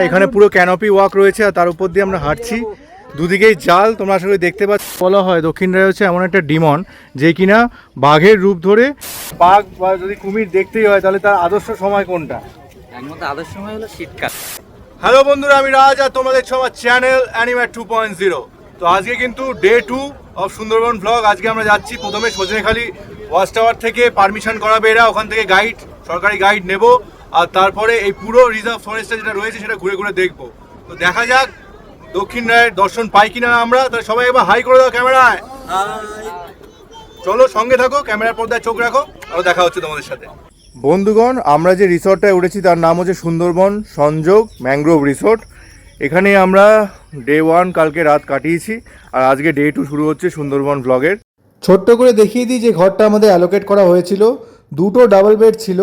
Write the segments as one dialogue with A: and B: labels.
A: এখানে পুরো canopy walk রয়েছে আর তার উপর দিয়ে আমরা হাঁটছি, দুদিকেই জাল। তোমরা আশা করি দেখতে পাচ্ছ। বলা হয় দক্ষিণ রায় হচ্ছে এমন একটা ডিমন যে কিনা বাঘের রূপ ধরে, বাঘ বা যদি কুমির দেখতেই হয় তাহলে তার আদর্শ সময় কোনটা?
B: একমাত্র আদর্শ সময় হলো শীতকাল।
A: হ্যালো বন্ধুরা, আমি রাজ আর তোমরা দেখছো আমার চ্যানেল অ্যানিম্যাট 2.0। তো আজকে কিন্তু ডে 2 অফ সুন্দরবন ব্লগ। আজকে আমরা যাচ্ছি প্রথমে সজনেখালি ওয়াচ টাওয়ার থেকে পারমিশন করাবে এরা, ওখান থেকে গাইড, সরকারি গাইড নেব, আর তারপরে এই পুরো রিজার্ভ ফরেস্টটা যেটা রয়েছে সেটা ঘুরে ঘুরে দেখবো। তো দেখা যাক দক্ষিণ রায়ের দর্শন পাই কিনা আমরা। তাহলে সবাই একবার হাই করে দাও ক্যামেরায়। চলো সঙ্গে থাকো, ক্যামেরার পর্দায় চোখ রাখো, আরো দেখা হচ্ছে তোমাদের সাথে। বন্ধুগণ, আমরা যে রিসর্টটায় উঠেছি তার নাম হচ্ছে সুন্দরবন সংযোগ ম্যানগ্রোভ রিসর্ট। এখানে আমরা ডে 1 কালকে রাত কাটিয়েছি, আর আজকে ডে 2 শুরু হচ্ছে সুন্দরবন ব্লগের। ছোট্ট করে দেখিয়ে দিই যে ঘরটা আমাদের অ্যালোকেট করা হয়েছিল। দুটো ডাবল বেড ছিল।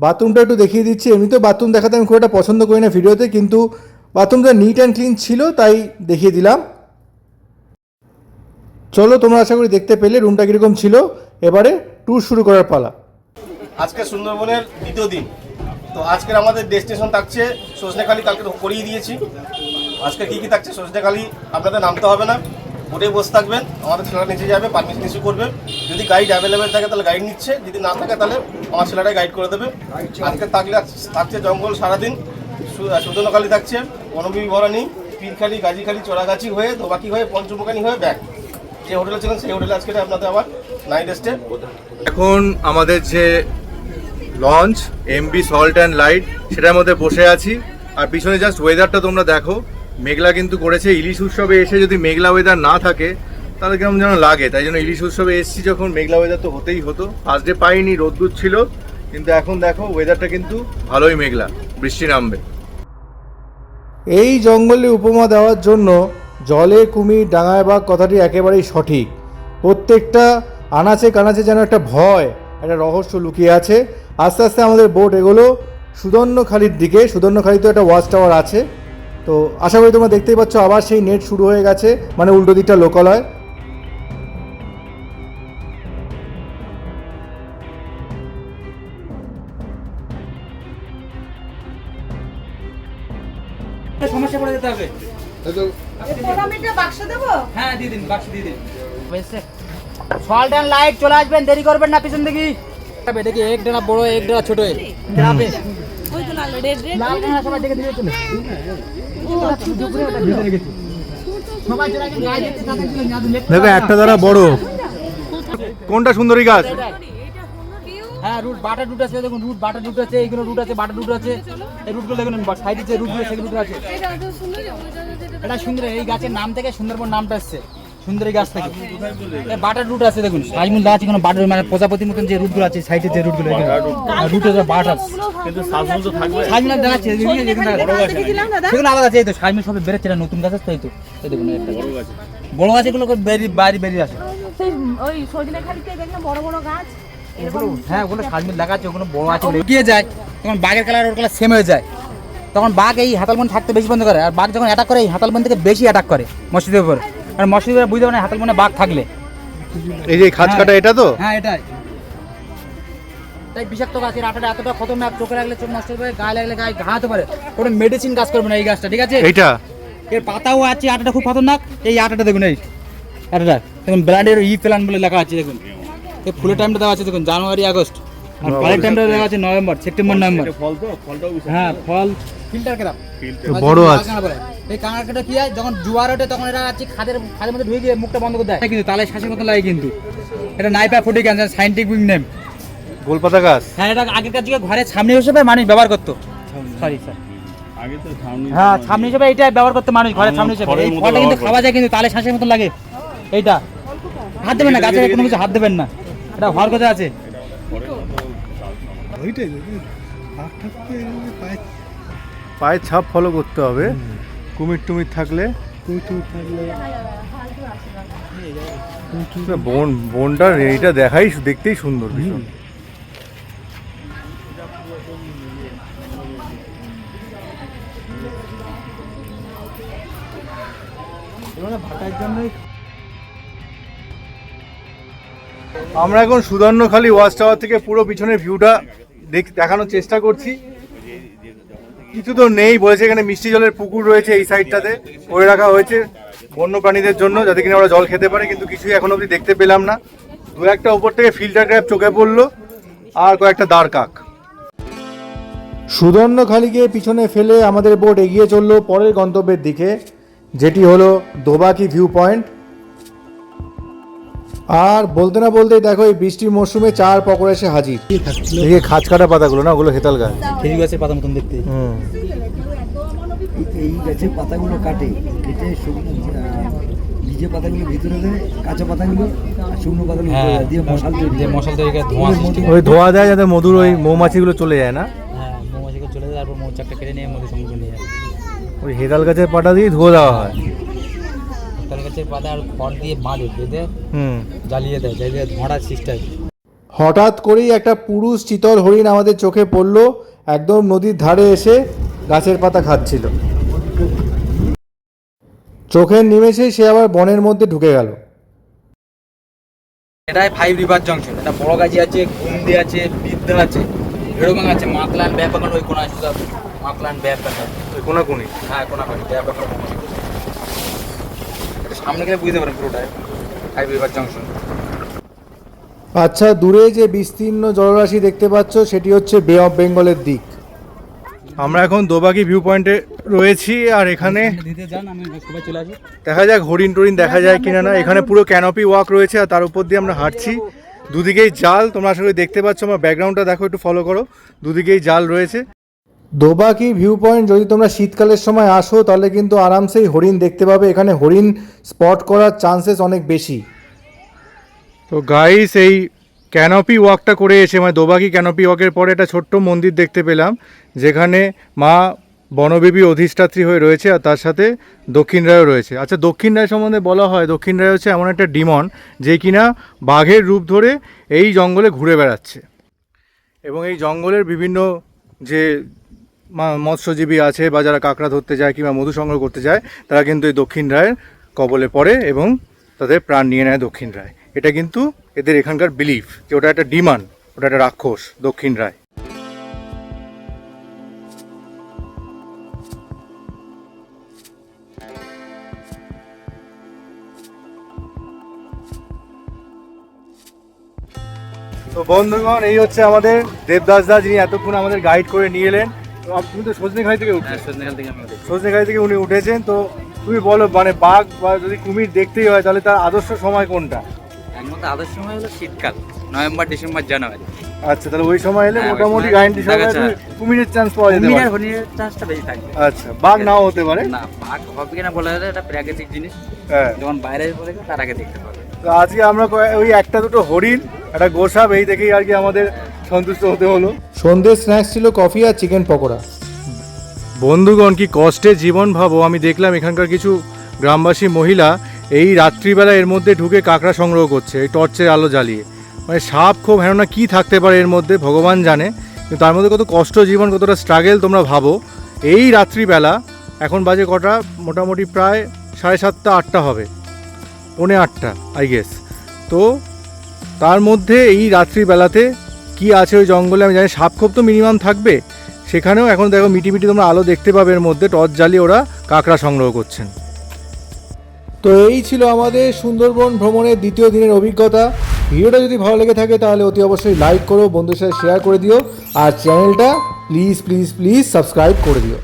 A: বাথরুমটা একটু দেখিয়ে দিচ্ছি। এমনিতেও বাথরুম দেখাতে আমি খুব একটা পছন্দ করি না ভিডিওতে, কিন্তু বাথরুমটা নিট অ্যান্ড ক্লিন ছিল তাই দেখিয়ে দিলাম। চলো তোমরা আশা করি দেখতে পেলে রুমটা কীরকম ছিল। এবারে ট্যুর শুরু করার পালা।
C: আজকে সুন্দরবনের দ্বিতীয় দিন। তো আজকের আমাদের ডেস্টিনেশন থাকছে সজনেখালি। কালকে তো করিয়ে দিয়েছি। আজকে কী কী থাকছে, সজনেখালি আপনাদের নামতে হবে না, বোটে বসে থাকবেন, আমাদের ছেলেরা নিচে যাবে, পারমিশন ইস্যু করবে। যদি গাইড অ্যাভেলেবেল থাকে তাহলে গাইড নিচ্ছে, যদি না থাকে তাহলে আমার ছেলেরাই গাইড করে দেবে। আজকে থাকছে জঙ্গল সারাদিন। সুন্দরখালি থাকছে বনবিবরণী, পীরখালি, গাজীখালি, চোরাগাছি হয়ে দোবাকি হয়ে পঞ্চমুখানি হয়ে ব্যাক। যে হোটেলে ছিলেন সেই হোটেলে আজকে আপনাদের আবার নাইট স্টে।
A: এখন আমাদের যে launch MB salt and light সেটার মধ্যে বসে আছি, আর পিছনে জাস্ট ওয়েদারটা তোমরা দেখো, মেঘলা কিন্তু করেছে। ইলিশ উৎসবে এসে যদি মেঘলা ওয়েদার না থাকে তাহলে কেমন যেন লাগে, তাই জন্য ইলিশ উৎসবে এসেছি যখন মেঘলা ওয়েদার তো হতেই হতো। ফার্স্ট ডে পাইনি, রোদ্দুর ছিল, কিন্তু এখন দেখো ওয়েদারটা কিন্তু ভালোই মেঘলা, বৃষ্টি নামবে। এই জঙ্গলে উপমা দেওয়ার জন্য জলে কুমির ডাঙায় বাঘ কথাটি একেবারেই সঠিক। প্রত্যেকটা আনাচে কানাচে যেন একটা ভয়, একটা রহস্য লুকিয়ে আছে। আস্তে আস্তে আমাদের বোট এগোলো সুদর্ণখালির দিকে। সুদর্ণখালিতে একটা ওয়াচ টাওয়ার আছে। তো আশা করি তোমরা দেখতেই পাচ্ছ আবার সেই নেট শুরু হয়ে গেছে, মানে উল্টো দিকটা লোকালয়।
B: সমস্যা পড়ে যেতে হবে।
D: বাক্স দেবো?
B: হ্যাঁ দিয়ে দিন, বাক্স দিয়ে দিন। সল্ট অ্যান্ড লাইট চলে আসবেন, দেরি করবেন না পিছন দিকে। দেখি এক ডানা বড়, এক ডানা ছোট।
A: দেখো একটা দ্বারা বড়। কোনটা সুন্দরী গাছ?
B: হ্যাঁ, রুট বাটার রুট আছে, দেখুন রুট বাটার রুট আছে, এইগুলো রুট আছে, বাটার রুট আছে। এই রুটগুলো দেখুন, সাইডে যে রুটগুলো সেগুলো রুট আছে। এটা সুন্দর, এই গাছের নাম থেকে সুন্দরবন নামটা আসছে, সুন্দরী গাছ থেকে। বাটার রুট আছে, দেখুন সাইমুল গাছ, কোনো বাটার মানে প্রজাপতির মতন যে রুটগুলো আছে, সাইডে যে রুটগুলো, রুটের বাটার কিন্তু সাইমুল তো থাকবে। সাইমুল দেখাচ্ছে, সেগুলো আলাদা আছে। এই তো সাইমুল সবে বেরোচ্ছে, নতুন গাছ আছে। এই তো এই দেখুন একটা বড় গাছ, এগুলো বেরিয়ে আসে।
D: ওই সজনেখালিতে দেখলাম বড় বড় গাছ।
B: হ্যাঁ, ওগুলো সাইমুল দেখাচ্ছে, ওগুলো বড় আছে। লুকিয়ে যায় তখন বাঘের কালার ওর কালার সেম হয়ে যায়। তখন বাঘ এই হাতালবন থাকতে বেশি বন্ধ করে, আর বাঘ যখন অ্যাটাক করে এই হাতালবন থেকে বেশি অ্যাটাক করে মসজিদের উপর। আর মসজিদের উপর বুঝতে পারে হাতালবনে বাঘ থাকলে।
A: এই যে খাঁচ কাটা এটা তো?
B: হ্যাঁ এটাই। তাই বিষাক্ত গাছ, এর আটাটা এতটা খতরনাক, চোখে লাগলে চোখ নষ্ট হবে, গায়ে লাগলে গায়ে ঘা হতে পারে। কোনো মেডিসিন কাজ করবে না এই গাছটা, ঠিক আছে?
A: এইটা
B: এর পাতাও আছে, আটাটা খুব খতরনাক। এই আটাটা দেখুন, এই আটাটা দেখুন, ব্লাডের প্ল্যান বলে লেখা আছে। দেখুন এই ফুলের টাইমটা দেওয়া আছে, দেখুন জানুয়ারি আগস্ট। আর ফলের টাইমটা দেওয়া আছে নভেম্বর, সেপ্টেম্বর, নভেম্বর। হ্যাঁ, ফল ফিল্টার কেরাম
A: বড় আছে।
B: এই কাঁকড়াটা কি হয়, যখন জোয়ার ওঠে তখন এরা আছে খাদের মধ্যে ঢুকে গিয়ে মুখটা বন্ধ করে দেয়, কিন্তু তাহলে শ্বাসের মতো লাগে। কিন্তু এটা নাইপাফোডিক ক্যান্সার, সাইন্টিফিক নেম,
A: গোলপাতা গাছ।
B: হ্যাঁ, এটা আগেকার যুগে ঘরের ছামনি হিসেবে মানুষ ব্যবহার করতো। সরি স্যার, আগে তো ছামনি, হ্যাঁ ছামনি হিসেবে এইটা ব্যবহার করতে মানুষ, ঘরের ছামনি হিসেবে। এই ফলটা কিন্তু খাওয়া যায়, কিন্তু তাহলে শ্বাসের মতো লাগে। এইটা হাত দেবেন না, গাছে কোনো কিছু হাত দেবেন না, এটা হওয়ার কথা আছে।
A: পায়ের ছাপ ফলো করতে হবে। কুমির টুমির থাকলে, বনটা এইটা দেখাই দেখতেই সুন্দর ভীষণ। আমরা এখন সুদর্ণখালি ওয়াচ টাওয়ার থেকে পুরো পিছনের ভিউটা দেখানোর চেষ্টা করছি। কিছু তো নেই, বলেছে এখানে মিষ্টি জলের পুকুর রয়েছে এই সাইডটাতে, করে রাখা হয়েছে বন্য প্রাণীদের জন্য যাতে কিনা ওরা জল খেতে পারে, কিন্তু কিছুই এখন অবধি দেখতে পেলাম না। দু একটা উপর থেকে ফিল্টার ক্র্যাব চোখে পড়লো আর কয়েকটা দাঁড় কাক। সুদর্ণখালিকে পিছনে ফেলে আমাদের বোট এগিয়ে চললো পরের গন্তব্যের দিকে, যেটি হলো দোবাকি ভিউ পয়েন্ট। আর বলতে না বলতেই দেখো এই বৃষ্টির মরশুমে চার পকোড়া এসে হাজির। এই খাঁচ কাটা পাতাগুলো না, ওগুলো হেতাল গাছ,
B: খেজুর গাছের পাতা মতন দেখতে।
E: এই গাছের পাতাগুলো কেটে ভিজে পাতাগুলো ভিতরে দেয়, কাঁচা পাতাগুলো আর শুকনো পাতাগুলো দিয়ে
B: মশাল তৈরি করে ধোঁয়া সৃষ্টি করে।
A: ওই ধোয়া দেয় যাতে মধুর ওই মৌমাছিগুলো চলে যায় না।
B: হ্যাঁ, মৌমাছিগুলো চলে যায়, তারপর মৌচাকটা কেটে নিয়ে মধু সংগ্রহ নিয়ে যায়।
A: ওই হেতাল গাছের পাতা দিয়ে ধোয়া দেওয়া হয়।
B: হেতাল গাছের পাতা আর খড় দিয়ে বাঁধে, বেঁধে জ্বালিয়ে দেয়, জ্বালিয়ে ধোঁয়াটা সৃষ্টি হয়।
A: হঠাৎ করেই একটা পুরুষ চিতল হরিণ আমাদের চোখে পড়লো, একদম নদীর ধারে এসে গাছের পাতা খাচ্ছিল। চোখের নিমেষেই সে আবার বনের মধ্যে ঢুকে গেল।
B: এটাই 5 রিভার জংশন। এটা বড় গাছি আছে, গুন্ডি আছে, বিদ্যা আছে, এরকম আছে। মাতলান ব্যাপার ওই কোনা আছে, সব মাতলান ব্যাপার
A: ওই কোনাকুনি।
B: হ্যাঁ, কোনাকুনি ব্যাপার। এটা সামনে গেলে বুঝতে পারেন পুরোটাই 5 রিভার জংশন।
A: আচ্ছা, দূরে যে বিস্তীর্ণ জলরাশি দেখতে পাচ্ছ সেটি হচ্ছে বে অফ বেঙ্গলের দিক। আমরা এখন দোবাকি ভিউ পয়েন্টে রয়েছি, আর এখানে
B: দিতে যান, আমি সবাই চলে আসবো।
A: দেখা যাক হরিণ টরিণ দেখা যায় কিনা না। এখানে পুরো ক্যানোপি ওয়াক রয়েছে আর তার উপর দিয়ে আমরা হাঁটছি। দুদিকেই জাল, তোমরা আশা করি দেখতে পাচ্ছ। আমার ব্যাকগ্রাউন্ডটা দেখো, একটু ফলো করো, দুদিকেই জাল রয়েছে। দোবাকি ভিউ পয়েন্ট যদি তোমরা শীতকালের সময় আসো তাহলে কিন্তু আরামসেই হরিণ দেখতে পাবে। এখানে হরিণ স্পট করার চান্সেস অনেক বেশি। তো গাইস, এই ক্যানোপি ওয়াকটা করে এসে, মানে দোবাকি ক্যানোপি ওয়াকের পরে একটা ছোট্ট মন্দির দেখতে পেলাম, যেখানে মা বনবেবী অধিষ্ঠাত্রী হয়ে রয়েছে আর তার সাথে দক্ষিণ রায়ও রয়েছে। আচ্ছা, দক্ষিণ রায় সম্বন্ধে বলা হয়, দক্ষিণ রায় হচ্ছে এমন একটা ডিমন যে কিনা বাঘের রূপ ধরে এই জঙ্গলে ঘুরে বেড়াচ্ছে, এবং এই জঙ্গলের বিভিন্ন যে মৎস্যজীবী আছে বা যারা কাঁকড়া ধরতে যায় কিংবা মধু সংগ্রহ করতে যায়, তারা কিন্তু এই দক্ষিণ রায়ের কবলে পড়ে এবং তাদের প্রাণ নিয়ে নেয় দক্ষিণ রায়। এটা কিন্তু এদের এখানকার বিলিফ যে ওটা একটা ডিমান, ওটা একটা রাক্ষস দক্ষিণ রায়। তো বন্ধুগণ, এই হচ্ছে আমাদের দেবদাস দা, যিনি এতক্ষণ আমাদের গাইড করে নিয়ে এলেন। তো আপনি তো সজনেখালি থেকে উঠছেন? সজনেখালি থেকে উনি উঠেছেন। তো তুমি বলো, মানে বাঘ বা যদি কুমির দেখতেই হয় তাহলে তার আদর্শ সময় কোনটা?
B: এর মধ্যে আদর্শ সময় হলো শীতকাল, নভেম্বর, ডিসেম্বর, জানুয়ারি।
A: আচ্ছা, তাহলে ওই সময় এলে
B: হ্যাঁ,
A: মোটামুটি
B: ওই সময়
A: গ্যারান্টি
B: দেখা
A: সহকারে
B: যায়।
A: কুমিরের চান্স পাওয়া যেতে
B: কুমির
A: পারে।
B: আর হরিণের চান্সটা বেশি থাকবে।
A: আচ্ছা, বাঘ নাও হতে পারে।
B: না, বাঘ হবে কিনা বলা যায়, এটা প্রাকৃতিক জিনিস।
A: হ্যাঁ,
B: যখন বাইরে বলে তার আগে দেখতে পাবে।
A: তো আজকে আমরা ওই একটা দুটো হরিণ, একটা গোসাপ, এই দেখেই আর কি আমাদের সন্তুষ্ট হতে হলো। সন্ধ্যের স্ন্যাক্স ছিল কফি আর চিকেন পকোড়া। বন্ধুগণ, কি কষ্টের জীবন ভাবো। আমি দেখলাম এখানকার কিছু গ্রামবাসী মহিলা এই রাত্রিবেলা এর মধ্যে ঢুকে কাঁকড়া সংগ্রহ করছে এই টর্চের আলো জ্বালিয়ে। মানে সাপ খুব হেন না, কী থাকতে পারে এর মধ্যে ভগবান জানে, কিন্তু তার মধ্যে কত কষ্ট জীবন, কতটা স্ট্রাগেল তোমরা ভাবো। এই রাত্রিবেলা, এখন বাজে কটা, মোটামুটি প্রায় 7:30 8টা হবে, 7:45 আই গেস। তো তার মধ্যে এই রাত্রিবেলাতে কি আছে ওই জঙ্গলে আমি জানি। সাপ খোপ তো মিনিমাম থাকবে সেখানেও। এখন দেখো মিটিমিটি তোমরা আলো দেখতে পাবে, এর মধ্যে টর্চ জ্বালিয়ে ওরা কাঁকড়া সংগ্রহ করছেন। তো এই ছিল আমাদের সুন্দরবন ভ্রমণের দ্বিতীয় দিনের অভিজ্ঞতা। ভিডিওটা যদি ভালো লেগে থাকে তাহলে অতি অবশ্যই লাইক করো, বন্ধুদের সাথে শেয়ার করে দিও, আর চ্যানেলটা প্লিজ প্লিজ প্লিজ সাবস্ক্রাইব করে দিও।